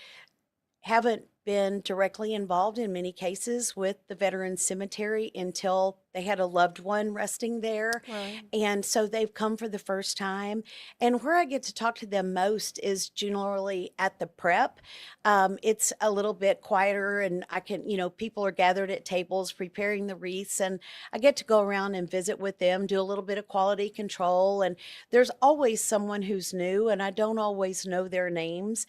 haven't been directly involved in many cases with the Veterans Cemetery until they had a loved one resting there. And so they've come for the first time. And where I get to talk to them most is generally at the prep. It's a little bit quieter, and I can, you know, people are gathered at tables preparing the wreaths, and I get to go around and visit with them, do a little bit of quality control. And there's always someone who's new, and I don't always know their names,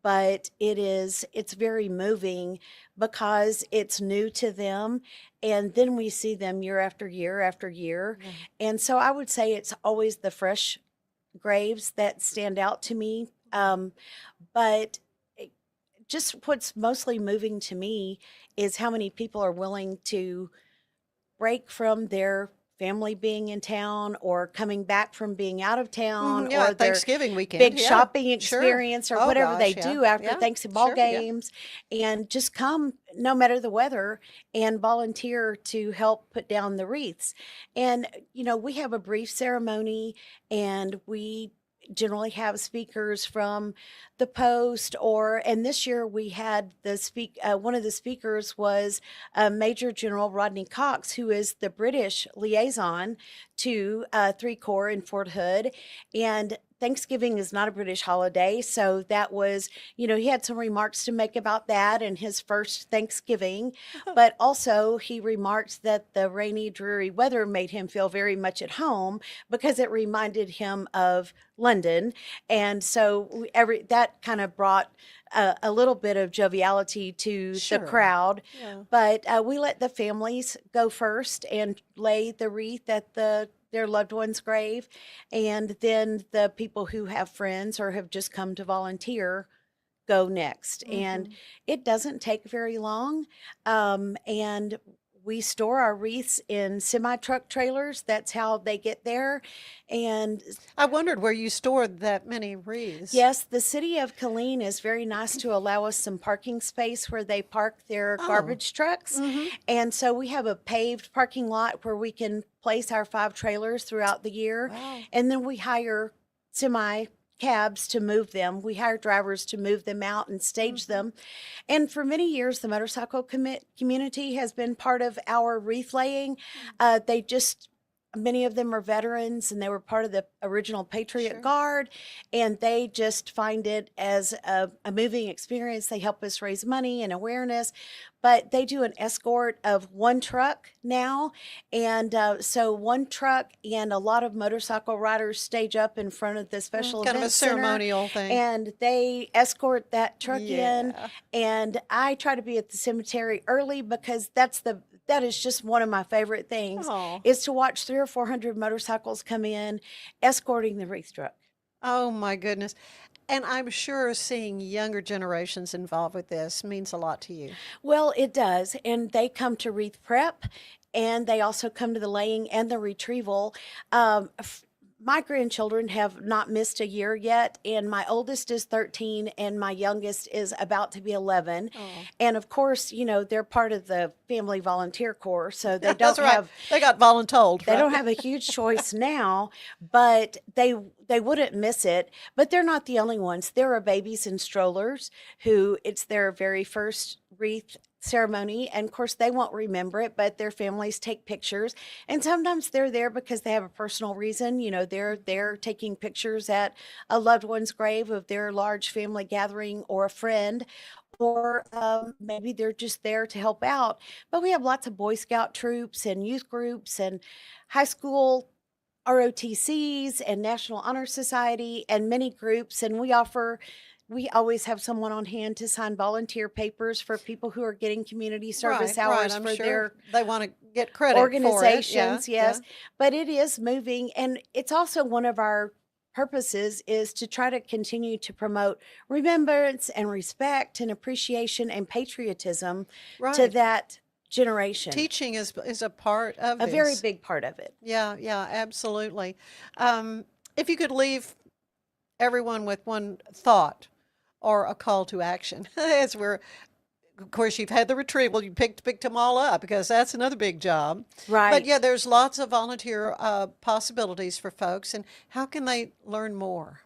but it's very moving because it's new to them. And then we see them year after year after year. And so I would say it's always the fresh graves that stand out to me. But just what's mostly moving to me is how many people are willing to break from their family being in town or coming back from being out of town or their Thanksgiving weekend, big shopping experience or whatever they do after Thanksgiving ball games, and just come no matter the weather and volunteer to help put down the wreaths. And, you know, we have a brief ceremony, and we generally have speakers from the Post, and this year we had one of the speakers was Major General Rodney Cox, who is the British liaison to 3 Corps in Fort Hood. And Thanksgiving is not a British holiday, so that was, you know, he had some remarks to make about that and his first Thanksgiving, but also he remarked that the rainy, dreary weather made him feel very much at home because it reminded him of London. And so that kind of brought a little bit of joviality to the crowd. But we let the families go first and lay the wreath at their loved one's grave, and then the people who have friends or have just come to volunteer go next. And it doesn't take very long, and we store our wreaths in semi-truck trailers. That's how they get there. And I wondered where you stored that many wreaths. yes, the city of Killeen is very nice to allow us some parking space where they park their garbage trucks. And so we have a paved parking lot where we can place our 5 trailers throughout the year. Wow. And then we hire semi cabs to move them. We hire drivers to move them out and stage them. And for many years, the motorcycle community has been part of our wreath laying. Many of them are veterans, and they were part of the original Patriot Guard, and they just find it as a moving experience. They help us raise money and awareness, but they do an escort of 1 truck now, and so 1 truck and a lot of motorcycle riders stage up in front of the special kind of a event center, ceremonial thing. and they escort that truck in, and I try to be at the cemetery early because that is just one of my favorite things is to watch 300 or 400 motorcycles come in escorting the wreath truck. Oh my goodness. And I'm sure seeing younger generations involved with this means a lot to you. Well, it does. And they come to wreath prep, and they also come to the laying and the retrieval. My grandchildren have not missed a year yet, and my oldest is 13 and my youngest is about to be 11. And of course, they're part of the family volunteer corps, so they don't have they got voluntold. They don't have a huge choice now, but they wouldn't miss it. But they're not the only ones. There are babies in strollers who it's their very first wreath ceremony, and of course they won't remember it, but their families take pictures, and sometimes they're there because they have a personal reason. They're taking pictures at a loved one's grave of their large family gathering or a friend, or maybe they're just there to help out. But we have lots of Boy Scout troops and youth groups and high school ROTCs and National Honor Society and many groups, and we always have someone on hand to sign volunteer papers for people who are getting community service hours I'm for sure their they want to get credit organizations. for it. Yes. But it is moving, and it's also one of our purposes is to try to continue to promote remembrance and respect and appreciation and patriotism to that generation. Teaching is a part of a this. very big part of it. Yeah, absolutely. If you could leave everyone with one thought or a call to action, as we're, of course, you've had the retrieval, you picked them all up because that's another big job. Right. But yeah, there's lots of volunteer possibilities for folks. And how can they learn more?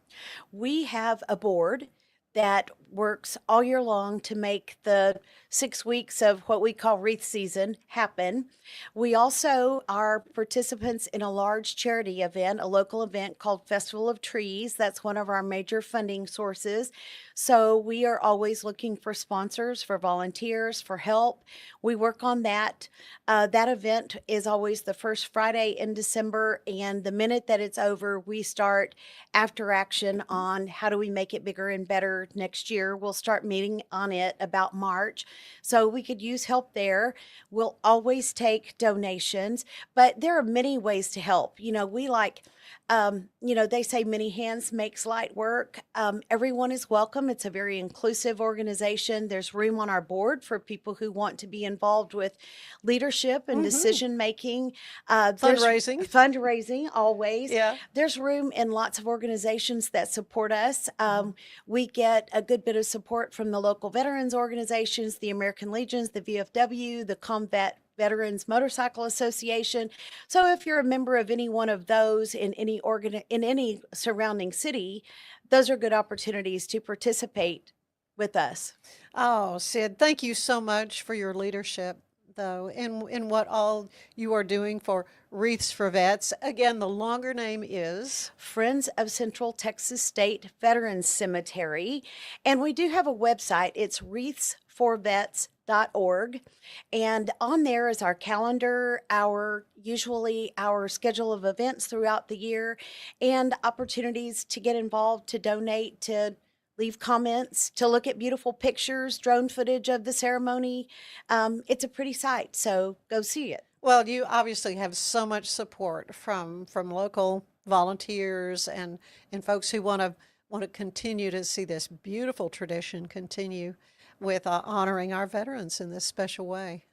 We have a board that works all year long to make the 6 weeks of what we call wreath season happen. We also are participants in a large charity event, a local event called Festival of Trees. That's one of our major funding sources. So we are always looking for sponsors, for volunteers, for help. We work on that. That event is always the first Friday in December, and the minute that it's over, we start after action on how do we make it bigger and better next year. We'll start meeting on it about March. So we could use help there. We'll always take donations, but there are many ways to help. They say many hands makes light work. Everyone is welcome. It's a very inclusive organization. There's room on our board for people who want to be involved with leadership and decision making. Fundraising, always. Yeah. There's room in lots of organizations that support us. We get a good bit of support from the local veterans organizations, the American Legions, the VFW, the Combat Veterans Motorcycle Association. So if you're a member of any one of those in any surrounding city, those are good opportunities to participate with us. Oh, Sid, thank you so much for your leadership, though, in what all you are doing for Wreaths for Vets. Again, the longer name is Friends of Central Texas State Veterans Cemetery. And we do have a website. It's wreathsforvets.org. And on there is our calendar, usually our schedule of events throughout the year, and opportunities to get involved, to donate, to leave comments, to look at beautiful pictures, drone footage of the ceremony. It's a pretty sight, so go see it. Well, you obviously have so much support from local volunteers and folks who want to continue to see this beautiful tradition continue with honoring our veterans in this special way.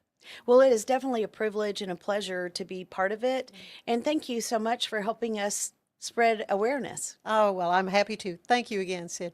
Well, it is definitely a privilege and a pleasure to be part of it. And thank you so much for helping us spread awareness. Oh, well, I'm happy to. Thank you again, Sid.